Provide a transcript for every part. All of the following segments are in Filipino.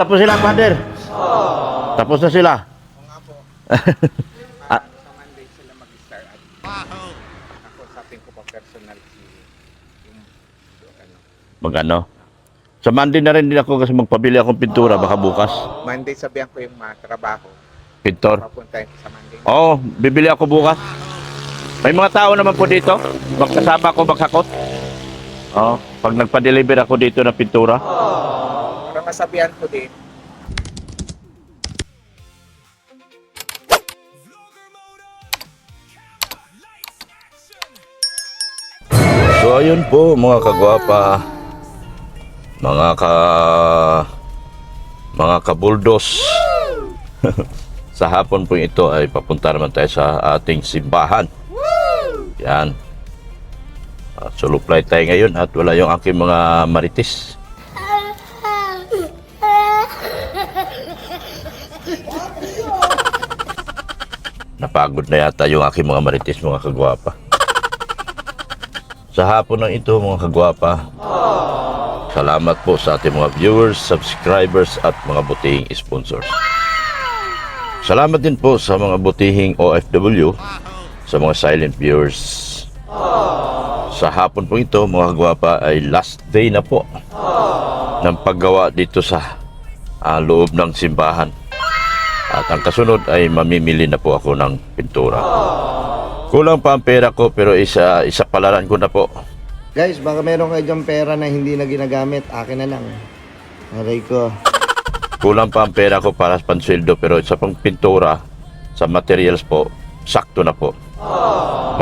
Tapos sila, Father. Tapos na sila. Oo nga po. Ah. Sa Monday sila mag-start at ako sabi ko pa personal yung ano. Mag-ano? Sa Monday na rin din ako kasi magpabili akong pintura. Baka bukas. Monday sabihan ko yung mga trabaho. Pintor. Papunta sa Monday. Oo, bibili ako bukas. May mga tao naman po dito. Magkasama ko maghakot. Oo, pag nagpa-deliver ako dito ng pintura. Para masabihan ko din. So ayun po mga kagwapa, mga kabuldos. Sa hapon po ito ay papunta naman tayo sa ating simbahan. Yan. Suluplay tayo ngayon at wala yung aking mga marites. Napagod na yata yung aking mga marites, mga kagwapa. Sa hapon ng ito mga kagwapa, salamat po sa ating mga viewers, subscribers at mga butihing sponsors. Salamat din po sa mga butihing OFW, sa mga silent viewers. Sa hapon po ito mga kagwapa ay last day na po ng paggawa dito sa loob ng simbahan. At ang kasunod ay mamimili na po ako ng pintura. Kulang pa ang pera ko pero isa palaran ko na po. Guys, baka meron kayo dyan pera na hindi na ginagamit. Akin na lang. Aray ko. Kulang pa ang pera ko para sa pansweldo pero sa pang pintura, sa materials po, sakto na po.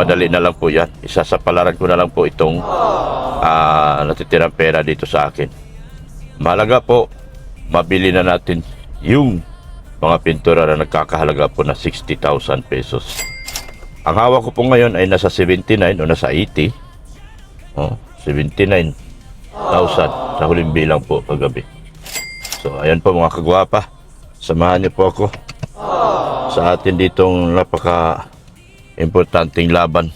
Madali na lang po yan. Isa sa palaran ko na lang po itong natitirang pera dito sa akin. Mahalaga po, mabili na natin yung mga pintura na nagkakahalaga po na 60,000 pesos. Ang hawak ko po ngayon ay nasa 79 o nasa 80. 79,000 sa huling bilang po kagabi. So ayan po mga kagwapa, samahan niyo po ako sa atin ditong napaka-importanting laban.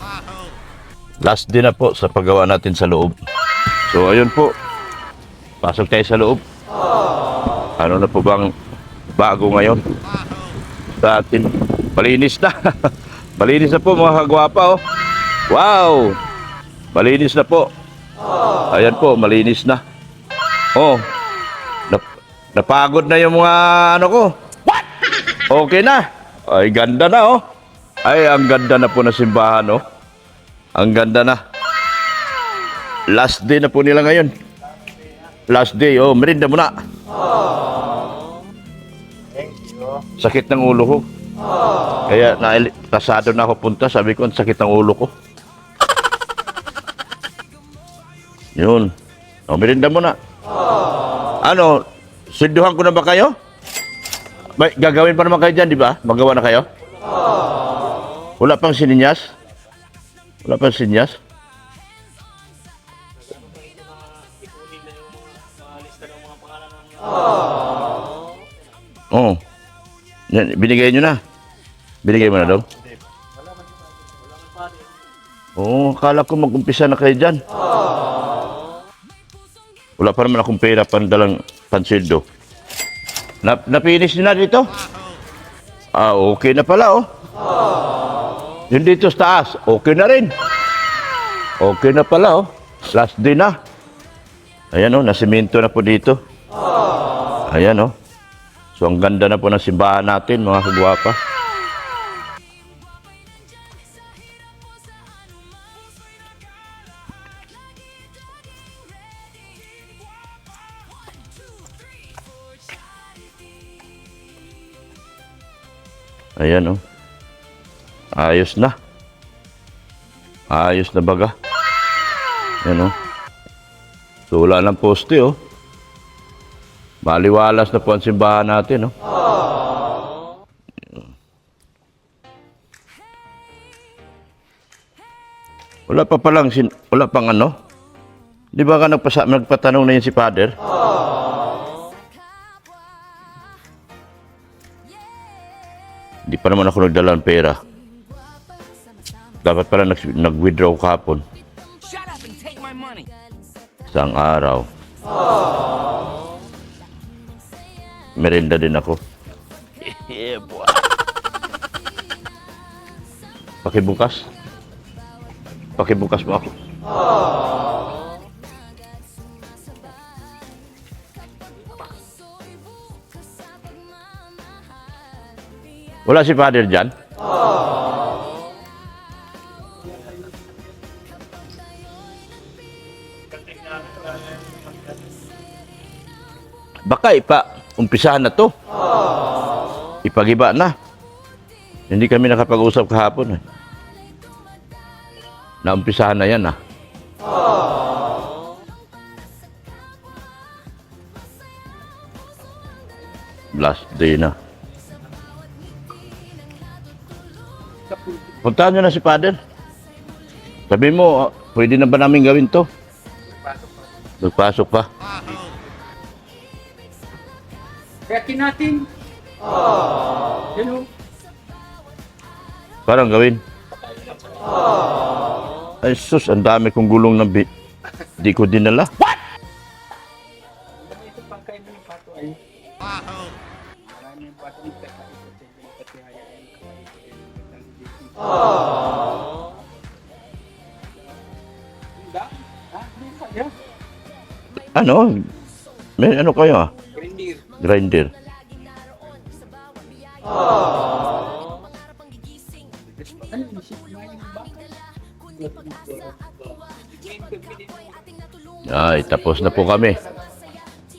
Last din na po sa paggawa natin sa loob. So ayun po, pasok tayo sa loob. Ano na po bang bago ngayon sa atin? Malinis na. Malinis na po mga kagwapa, oh. Wow! Malinis na po. Ayan po, malinis na. Oh. Napagod na yung mga ano ko. What? Okay na. Ay, ganda na, oh. Ay, ang ganda na po na simbahan, oh. Ang ganda na. Last day na po nila ngayon. Last day, oh. Merinda muna. Sakit ng ulo ko. Kaya pasado na ako punta. Sabi ko, ang sakit ng ulo ko. Yun. O, merinda muna. Ano, sinduhan ko na ba kayo? Gagawin pa naman kayo dyan, di ba? Magawa na kayo? Wala pang sininyas? Wala pang sininyas? Oo. Yan, binigay nyo na. Binigay mo na daw? Oo, akala ko mag-umpisa na kayo dyan. Wala pa naman akong pera pandalang pansildo. Napinis nyo na dito? Okay na pala, oh. Yung dito sa taas, okay na rin. Okay na pala, oh. Last day na. Ayan, oh, nasimento na po dito. Ayan, oh. So, ang ganda na po ng simbahan natin, mga kagwapa. Ayan, oh. Ayos na. Ayos na baga. Ayan, oh. So, wala ng poste, oh. Maliwalas na po ang simbahan natin, no? Wala pa palang, wala pang ano? Di ba ka nagpatanong na yun si Father? Di pa naman ako nagdala ng pera. Dapat pala nag-withdraw kahapon. Isang araw. Merenda din ako. Yeah, boy. Pakibukas. Pakibukas mo ako. Wala si Father dyan? Baka umpisahan na to. Ipagiba na. Hindi kami nakapag-usap kahapon. Naumpisahan na yan Last day na. Puntahan nyo na si Father. Sabi mo, pwede na ba namin gawin to? Magpasok pa. Kaya natin. Yan o. Parang gawin. Ay sus, ang dami kong gulong na di ko dinala. What? Ito pang kayo yung pato ay. Marami yung pato yung Ano? May ano kayo Grindir. Grinder. Ano yung isip mo yung ba? Ay, tapos na po kami.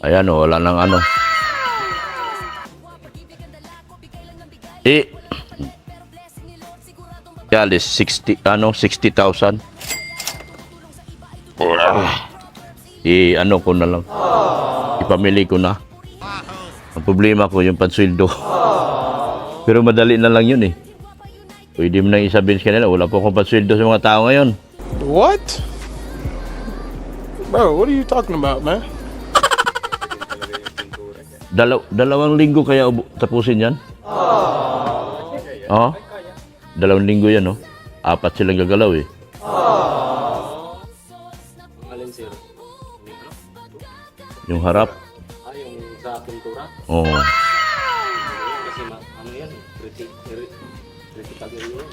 Ayan wala nang ano. Yalis 60 60,000. Ano ko na lang. Ipamili ko na. Ang problema ko yung pansweldo. Pero madali na lang yun Pwede mo nang isabihin sa kanila, wala po akong pansweldo sa mga tao ngayon. What? Bro, what are you talking about, man? Dalawang linggo kaya tapusin yan? Oo. 2 linggo yan, 4 silang gagalaw Alin sir? Yung harap. Yung sa pintura? Oo. Kasi ano yan, critical yun.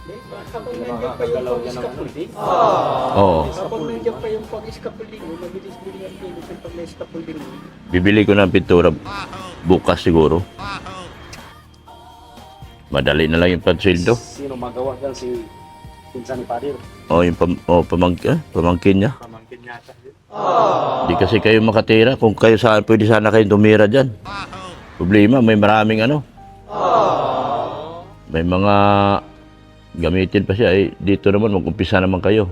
Nakakagalaw yan ng ano, di? Oo. Kapag nandiyan pa yung pag-scaffolding mo, mabilis din yung pinos yung pag may scaffolding mo. Bibili ko ng pintura bukas siguro. Madali na lang yung pansweldo. Sino magawa dyan si Pinsan ni Padir? Yung pamangkin niya. Pamangkin yata yun. Di kasi kayo makatira. Kung kayo pwede sana kayong tumira dyan. Problema, may maraming may mga gamitin pa siya. Dito naman, mag-umpisa naman kayo.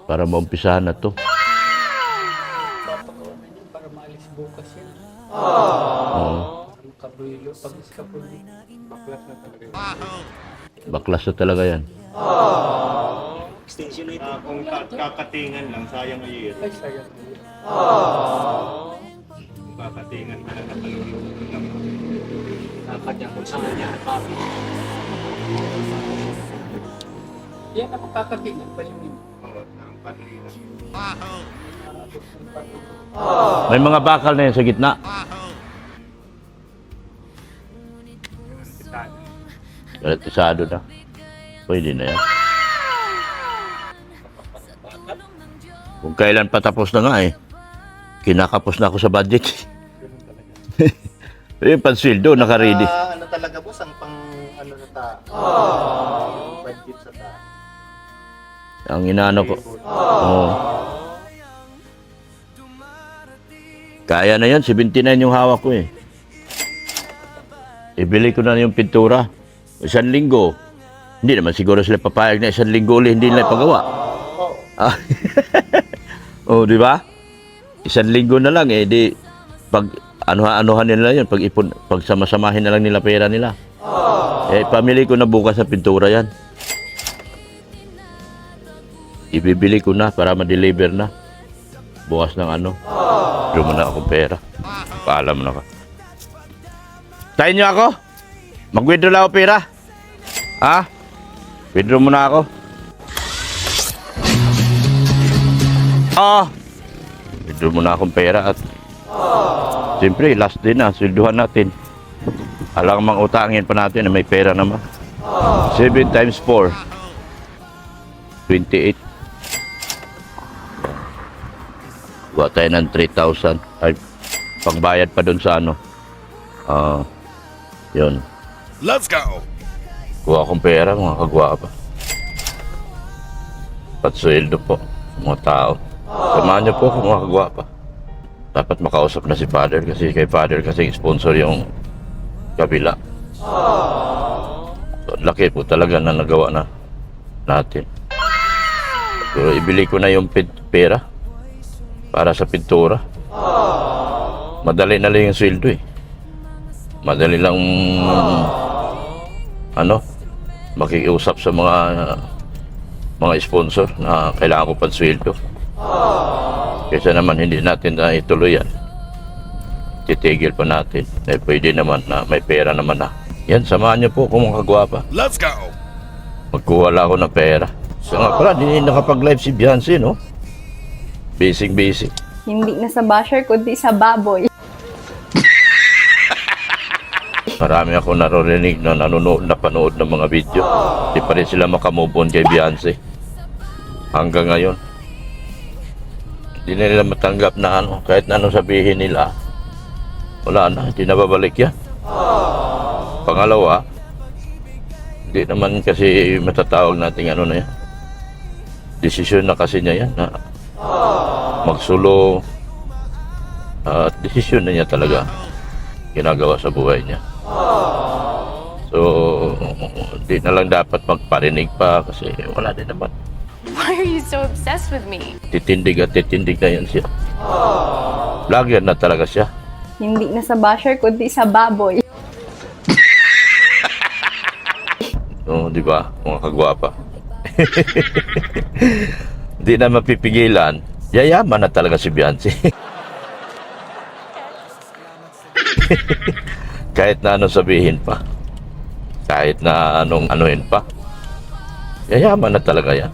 Para maumpisahan na to. Papagawa na yun para maalis bukas yan. Oo. Ang kabulo, pag-scaffolding, baklas na talaga yun. Baklas na talaga yan. Extension na ito. Kung kakatingan lang, sayang ay year. Ay, sayang. Kung kakatingan ka lang na palulungan lang. Dapat yan kung saan niya. Papi. Yan ang kakatingan pa yung Oo, ang panlinan. May mga bakal na yan sa gitna. Isado na. Pwede na yan. Kung kailan patapos na nga kinakapos na ako sa budget. Yung pansweldo, naka-ready. Ano talaga boss, ang pang ano sa yung budget sa Ang inaano ko. Oo. Kaya na yan, 79 yung hawak ko Ibili ko na yung pintura. 1 linggo. Hindi naman siguro sila papayag na 1 linggo ulit hindi nila ipagawa. Di ba? 1 linggo na lang di pag anuhan nila yun, pag sama-samahin na lang nila pera nila. Pamili ko na bukas sa pintura yan. Ibibili ko na para ma-deliver na. Bukas ng Draw mo na akong pera. Paalam na ka. Tayin nyo ako. Mag-withdraw lang ako pera. Ha? Withdraw mo na ako. Withdraw mo na akong pera at Siyempre, last din na, swelduhan natin. Alang mang utangin pa natin na may pera naman. 7 times 4. 28. Kuha tayo ng 3,000. Ay, pangbayad pa dun sa ano. Yun. Let's go. Kuha akong pera, mga kagwapa. Patsweldo po sa mga tao. Samahan niyo po ako, mga kagwapa. Dapat makausap na si Father kasi kay Father kasi sponsor yung kabila. So, laki po talaga na nagawa na natin. Pero ibili ko na yung pera para sa pintura. Madali na lang yung sweldo eh. Madali lang makikiusap sa mga sponsor na kailangan ko pang sweldo. Kaysa naman hindi natin na ituloy yan. Titigil pa natin. Eh, pwede naman na may pera naman na. Yan, samahan niyo po kung mga kagwapa. Let's go. Magkuha lang ako ng pera. So nga pala, hindi nakapag-live si Beyonce, no? Basic. Hindi na sa basher, kundi sa baboy. Marami ako naririnig na napanood ng mga video. Di pa rin sila makamove on kay Beyonce. Hanggang ngayon. Hindi na nila matanggap na kahit na anong sabihin nila. Wala na, hindi na babalik yan. Pangalawa, hindi naman kasi matatawag natin na yan. Desisyon na kasi niya yan na magsulo. At desisyon na niya talaga ginagawa sa buhay niya. So, hindi na lang dapat magparinig pa kasi wala din naman. Why are you so obsessed with me? Titindig na yan siya. Vlogger na talaga siya. Hindi na sa basher, kundi sa baboy. Oh, di ba? Mga kagwapa. Hindi na mapipigilan. Yayaman na talaga si Beyonce. Kahit na anong sabihin pa. Kahit na anong anuhin pa. Yayaman na talaga yan.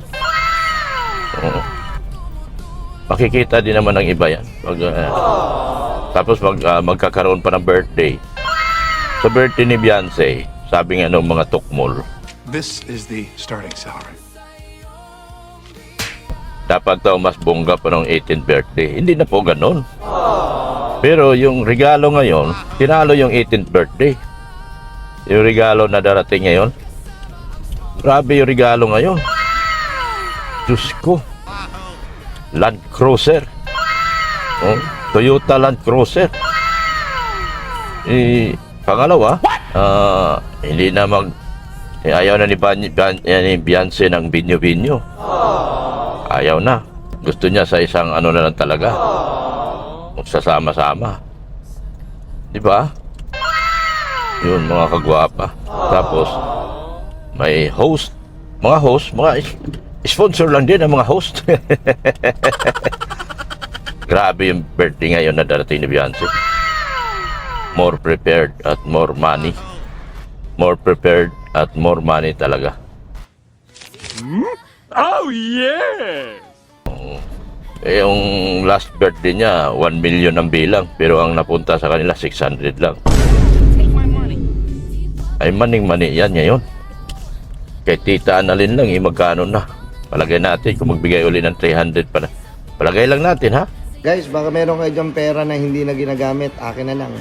Oo. Makikita din naman ng iba yan. Tapos magkakaroon pa ng birthday. Sa birthday ni Beyonce, sabi nga nung mga tukmol, This is the starting salary. dapat daw mas bongga pa ng 18th birthday. Hindi na po ganun. Pero yung regalo ngayon, tinalo yung 18th birthday. Yung regalo na darating ngayon, grabe yung regalo ngayon. Diyos ko. Land Cruiser. Oh, Toyota Land Cruiser. Pangalawa, hindi na ayaw na ni Beyonce ng binyo-binyo. Ayaw na. Gusto niya sa isang na lang talaga. Magsasama-sama. Di ba? Yun, mga kagwapa. Tapos, may host. Mga sponsor lang din ang mga host. Grabe yung birthday ngayon na darating ni Beyonce. More prepared at more money. More prepared at more money talaga. Oh, yeah! Yung last birthday niya, 1 million ang bilang. Pero ang napunta sa kanila, 600 lang. Ay, maning-mani yan ngayon. Kay Tita Annalyn lang, magkano na. Palagay natin kung magbigay uli ng 300 pa na. Palagay lang natin, ha? Guys, baka meron kayo dyan pera na hindi na ginagamit. Akin na lang.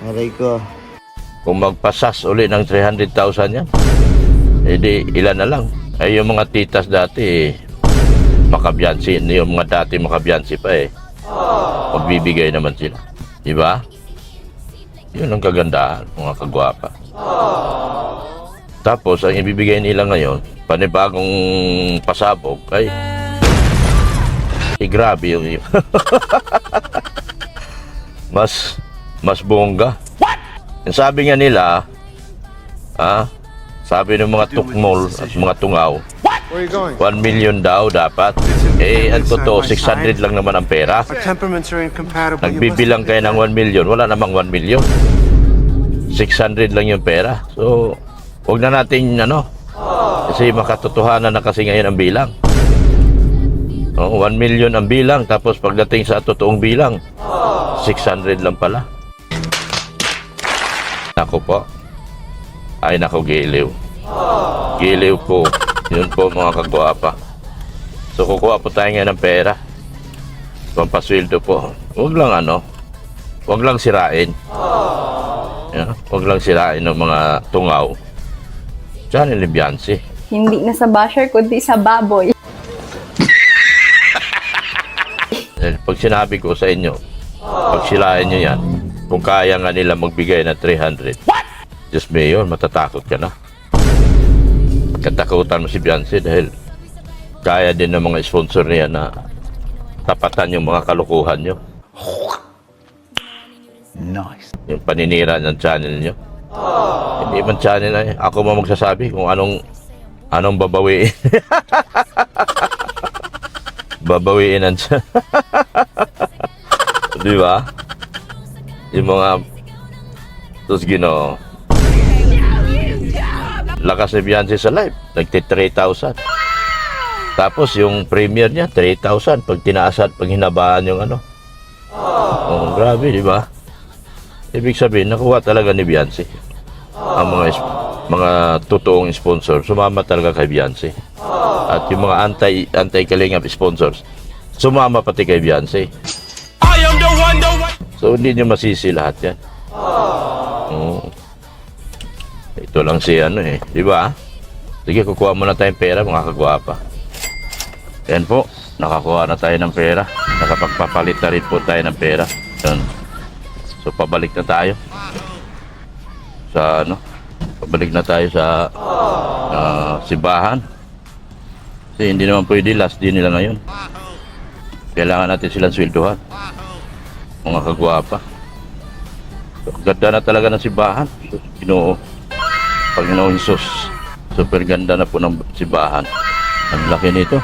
Aray ko. Kung magpasas uli ng 300,000 yan, edi ilan na lang. Ay, yung mga titas dati, makabiyansi. Yung mga dati makabiyansi pa magbibigay naman sila. Diba? Yun ang kagandahan, mga kagwapa. Tapos, ang ibibigay nila ngayon, panibagong pasabog, ay grabe yung mas bongga. Yung sabi nga nila, sabi ng mga tukmol at mga tungaw, 1 million daw dapat. Ang totoo, 600 lang naman ang pera. Nagbibilang kayo ng 1 million, wala namang 1 million. 600 lang yung pera. So, huwag na natin, kasi makatotohanan na kasi ngayon ang bilang. Oh, 1 million ang bilang, tapos pagdating sa totoong bilang, 600 lang pala. Nako po. Ay nako, giliw. Giliw po. Yun po mga kagwapa. So kukuha po tayo ngayon ng pera. Pampasweldo po. Huwag lang sirain. Yeah, huwag lang sirain ng mga tungaw. Channel ni Beyonce. Hindi na sa basher, kundi sa baboy. Pag sinabi ko sa inyo, pag silain nyo yan, kung kaya nga nila magbigay ng 300, Diyos mayor, matatakot ka na. Katakutan mo si Beyonce dahil kaya din ng mga sponsor niya na tapatan yung mga kalukuhan nyo. Nice. Yung paninira ng channel nyo. Hindi man channel na yun. Ako mo magsasabi kung anong babawiin. Babawiin ang channel. Di ba? Yung mga Ginoo. Lakas ni Beyonce sa live. Nagti 3,000. Tapos yung premiere niya, 3,000. Pag tinaasan, pag hinabaan yung Oh, grabe, di ba? Ibig sabihin, nakuha talaga ni Beyonce. Ang mga totoong sponsor, sumama talaga kay Beyonce. At yung mga anti-kalingap sponsors, sumama pati kay Beyonce. So, hindi nyo masisi lahat yan. Ito lang si di ba? Sige, kukuha muna tayong pera, mga kagwapa. Yan po, nakakuha na tayo ng pera. Nakapagpapalit na rin po tayo ng pera. Yan. So, pabalik na tayo. Pabalik na tayo sa simbahan. Kasi hindi naman pwede, last day nila ngayon. Kailangan natin silang swelduhan. Mga kagwapa. So, ganda na talaga ng simbahan. So, Ginoo. Panginoong Hesus. Super ganda na po ng simbahan. Ang laki nito.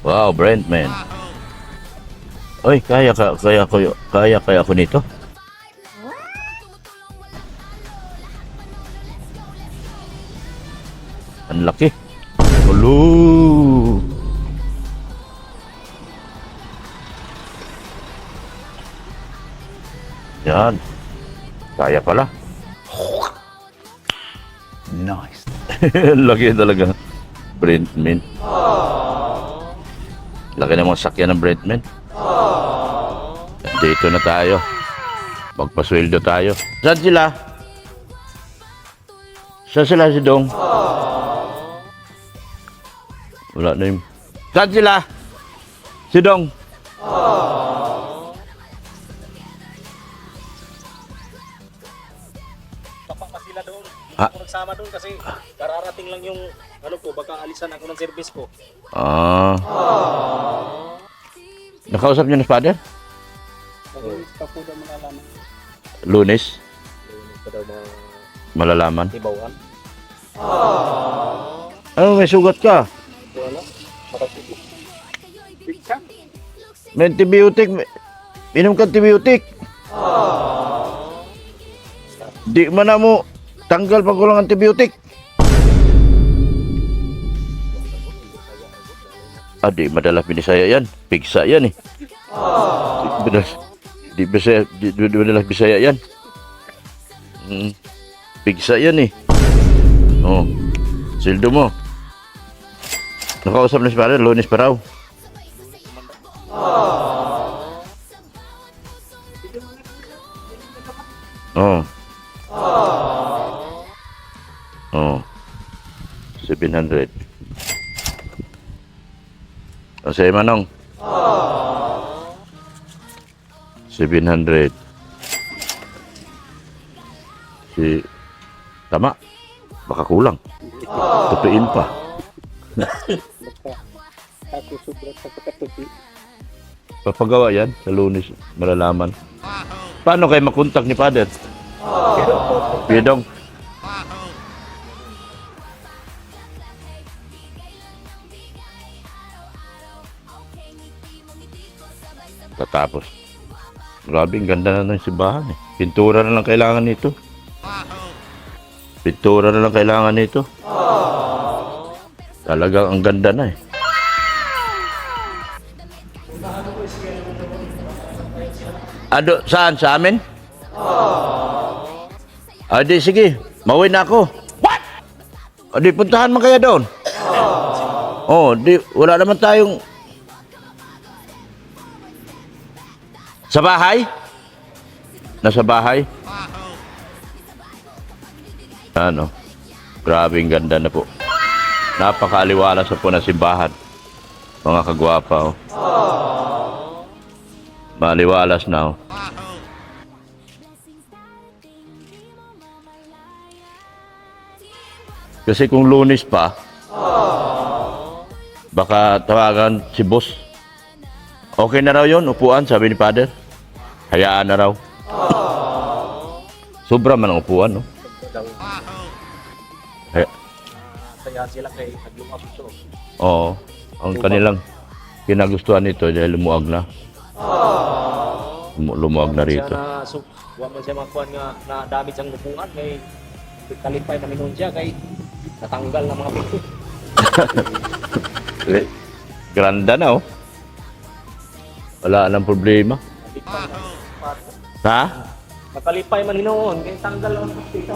Wow, Brentman. Oy, kaya ako nito. Ang laki. Hello. Yan. Kaya pala. Nice. Laki talaga. Brentman. Laki ng mga sakyan ng Brentman. Dito na tayo. Magpasweldo tayo. Saan sila? Saan sila si Dong? Wala na yung... Saan sila? Si Dong? Baka pa sila doon. Ah. Ako nagsama doon kasi kararating lang yung baka alisan ako ng service ko. Nakausap niyo na si Father? Pa po daw malalaman. Lunes? Pa daw Malalaman? tibawan. Ano, may sugat ka? Wala. May antibiotic. Inom ka antibiotic. Di man na mo tanggal pag kulang antibiotic. Di madalas Binisaya yan. Pigsa yan eh. Di madalas Bisaya yan. Pigsa yan eh. Oh. Sildo mo. Nakausap na si Padre, Lunes pa raw. Oh. 700. O sa'yo, Manong. 700. Tama. Baka kulang. Tutuin pa. Ako sobrang sa pagkatupi. Papagawa yan sa Lunes, malalaman. Paano kayo makontak ni Father? Pidong. Tatapos. Grabe, ang ganda na ng simbahan eh. Pintura na lang kailangan nito. Pintura na lang kailangan nito. Talagang ang ganda na eh. Ado, saan? Sa amin? Di, sige. Mauwi na ako. What? Di, puntahan man kaya doon. Di, wala naman tayong... Sa bahay? Nasa bahay? Ano? Grabing ganda na po. Napakaliwalas na po ng simbahan. Mga kagwapa, oh. Maliwalas na, oh. Kasi kung Lunes pa, baka tawagan si boss. Okay na raw yun, upuan, sabi ni Father. Hayaan na raw. Sobra man ang upuan, no? Daw, Hay- saya sila kay naglungag ito. Oo. Ang kanilang kinagustuhan nito dahil lumuag na. Lumuag na rito. Siya na, so, huwag man siya makuha nga na dami siyang upuan. Kay kalipay na minun siya kay natanggal na mga pinto. Granda na, oh. Wala nang problema. Kalipay na. Ha? Makalipay man hinoon, kaya tanggal lang ang pinto.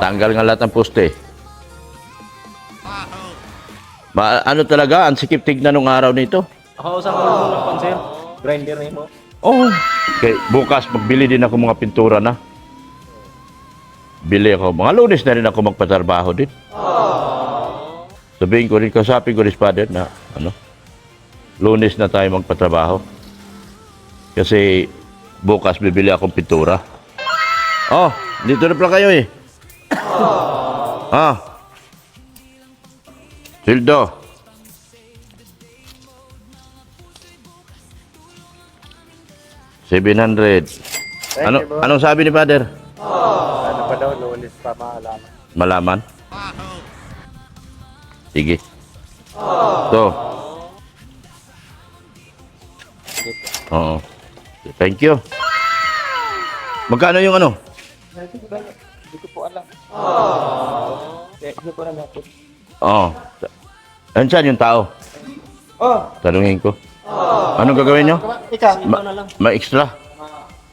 Tanggal nga lahat ng poste. Ano talaga, ang sikip tignan nung araw nito. Ako sa ulo mo ng pansin, grinder na mo. Oh. Okay, bukas magbili din ako mga pintura na. Bili ako. Mga Lunes na rin ako magpatrabaho din. Sabihin ko rin, kasapin ko rin Father na, Lunes na tayo magpatrabaho. Kasi bukas bibili akong pintura. Oh, dito na pala kayo eh. Sildo. $700. Anong sabi ni Father? Ano pa daw, Lunes pa maalaman. Malaman? Sige. So. Oo. Thank you. Magkano yung ano? Hindi ko po alam. Hindi ko na napot. Oo. Saan yung tao? Tanungin ko. Anong gagawin nyo? Ikaw, Ma-extra.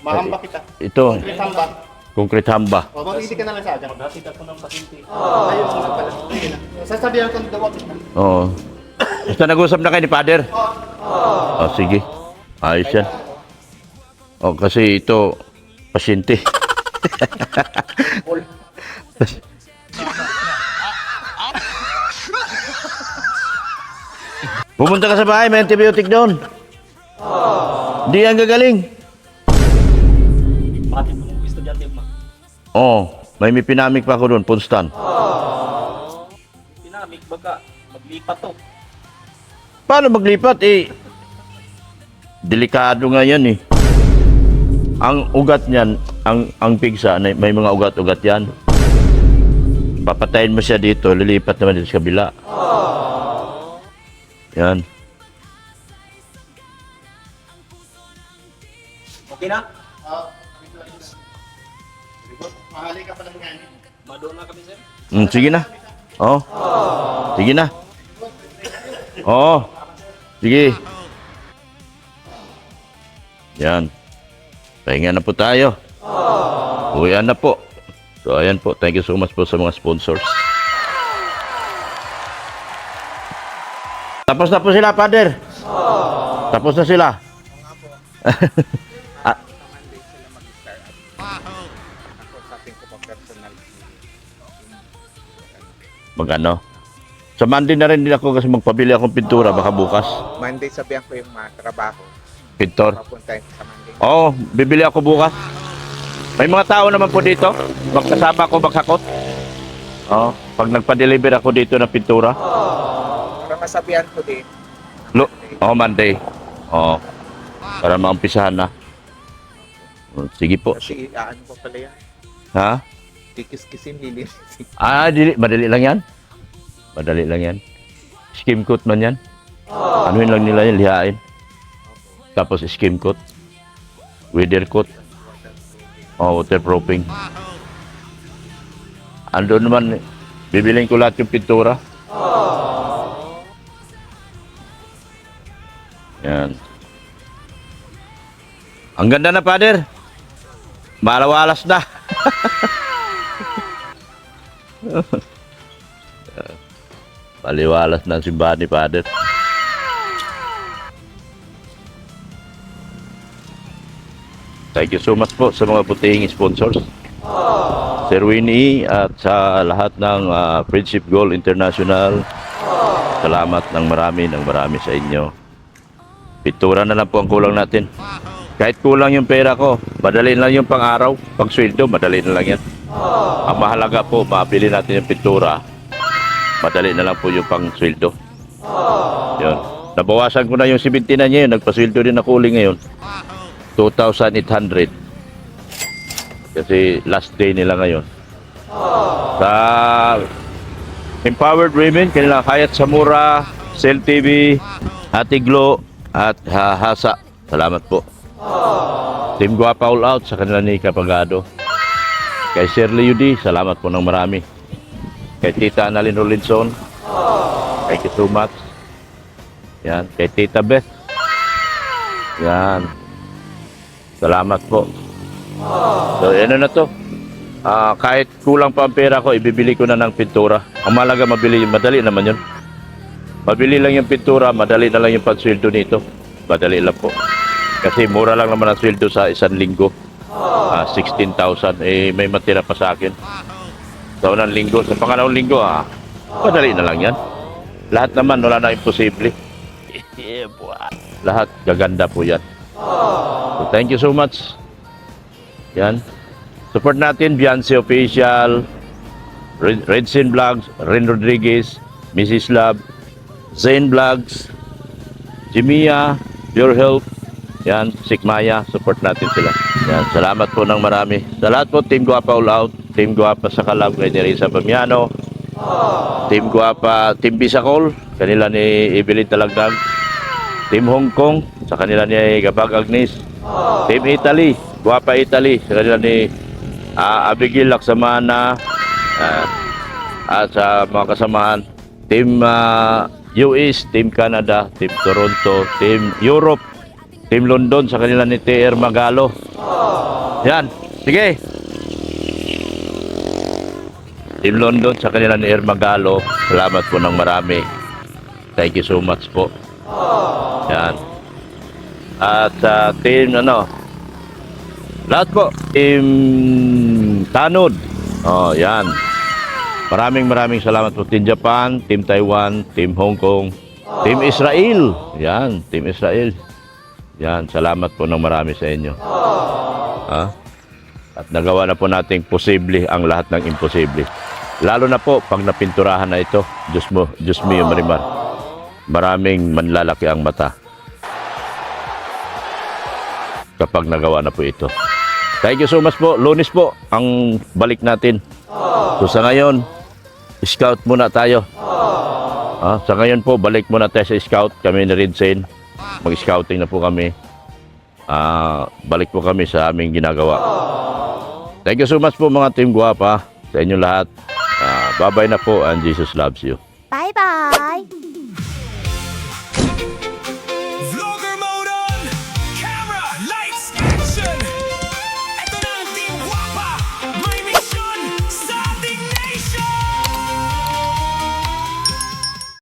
mahamba kita. Ito, Hamba. concrete hamba. O, mag-iiti ka na lang sa akin. Maghasit ako ng pasinti. Ayun, sunod pala. Sige na. Sasabihan ko daw kita. Oo. Basta nag-usap na kayo ni Father? Oh, sige. Ayos yan. Oh, kasi ito, pasyente. Pumunta ka sa bahay, may antibiotic doon. Di yan gagaling. Pati po mga estudyante ma. Oh, may pinamik pa ako doon, Punstan. Pinamik baka maglipat to. Paano maglipat eh? Delikado nga yan eh. Ang ugat niyan, ang pigsa, may mga ugat-ugat yan. Papatayin mo siya dito, lilipat naman dito sa kabila. Yan. Okay na? Mahali ka pa ng ganyan. Madoon na kami sir. Sige na. Oh. Sige na. Oh. Sige. Yan. Pahinga na po tayo. Uwian na po. So, ayan po. Thank you so much po sa mga sponsors. Tapos na po sila, Father. Tapos na sila. Monday sila mag-start up. Ako sabi ko pa personal Mag-ano? Sa Monday na rin din ako kasi magpabili akong pintura. Baka bukas. Monday sabihan ko yung mga trabaho. Pintor. Papuntahin sa Monday. Oo, bibili ako bukas. May mga tao naman po dito. Magkasama ko magsakot. Oo, pag nagpa-deliver ako dito ng pintura. Para masabihan ko din. Monday. Oo. Para maumpisahan na. Sige po. Kasi ano pa pala yan. Ha? Kikis-kisin, lilinisin. Madali lang yan. Madali lang yan. Skim coat man yan. Ano yun lang nila yan, lihain. Tapos skim coat. Weather coat. Waterproofing. Ando naman, bibilin ko lahat yung pintura. Yan. Ang ganda na, Father. Malawalas na. Paliwalas na ang simbahan ni Father. Thank you so much po sa mga butihing sponsors. Sir Winnie at sa lahat ng Friendship Goal International. Salamat ng marami sa inyo. Pintura na lang po ang kulang natin. Kahit kulang yung pera ko, madali lang yung pang-araw, pang-sweldo, madali na lang yan. Ang mahalaga po, mabili natin yung pintura. Madali na lang po yung pang-sweldo. Yun. Nabawasan ko na yung 70 na niya yun. Nagpa-sweldo din ako uli ngayon. 2,800. Kasi last day nila ngayon. Sa Empowered Women, kanila Hayat Samura, Cell TV, Ate Glo, at Hasa. Salamat po. Team Guapa All Out sa kanila ni Kapagado. Kay Shirley Yudi, salamat po ng marami. Kay Tita Annalyn Rolinson, thank you so much. Yan. Kay Tita Beth. Yan. Salamat po. So, ano na to? Kahit kulang pa ang pera ko, ibibili ko na ng pintura. Ang malaga mabili, madali naman yun. Mabili lang yung pintura, madali na lang yung pansweldo nito. Madali lang po. Kasi mura lang naman ang sweldo sa isang linggo. 16,000. May matira pa sa akin. Sa unang linggo, sa pangalawang linggo, madali na lang yan. Lahat naman, wala na imposible. Lahat gaganda po yan. So, thank you so much. Yan. Support natin, Beyonce Official, Redsin Vlogs, Ren Rodriguez, Mrs. Love, Zane Vlogs, Jimia, Pure Health, yan, Sikmaya, support natin sila. Yan, salamat po ng marami. Sa lahat po, Team Guapa All Out, Team Guapa sa Kalab, kay Nerissa Pamiano, Team Guapa, Team Bisacol, kanila ni Evelyn Talagdag, Team Hong Kong, sa kanila ni Gabag Agnes, Team Italy, Guapa Italy, sa kanila ni Abigail Laksamana, at sa mga kasamahan, Team US, Team Canada, Team Toronto, Team Europe, Team London, sa kanila ni TR Magalo. Yan, sige. Team London, sa kanila ni R. Magalo, salamat po ng marami. Thank you so much po. Yan. At sa team, lahat po, Team Tanod. Oh, yan. Maraming salamat po. Team Japan, Team Taiwan, Team Hong Kong, Team Israel. Yan, Team Israel. Yan, salamat po ng marami sa inyo. At nagawa na po nating posible ang lahat ng imposible. Lalo na po pag napinturahan na ito. Diyos mo yung Marimar. Maraming manlalaki ang mata kapag nagawa na po ito. Thank you so much po. Lunes po ang balik natin. So sa ngayon, scout muna tayo. Sa ngayon po, balik muna tayo sa scout. Kami na rin Sen. Mag-scouting na po kami. Balik po kami sa aming ginagawa. Thank you so much po mga Team Guapa. Sa inyo lahat. Bye-bye na po and Jesus loves you.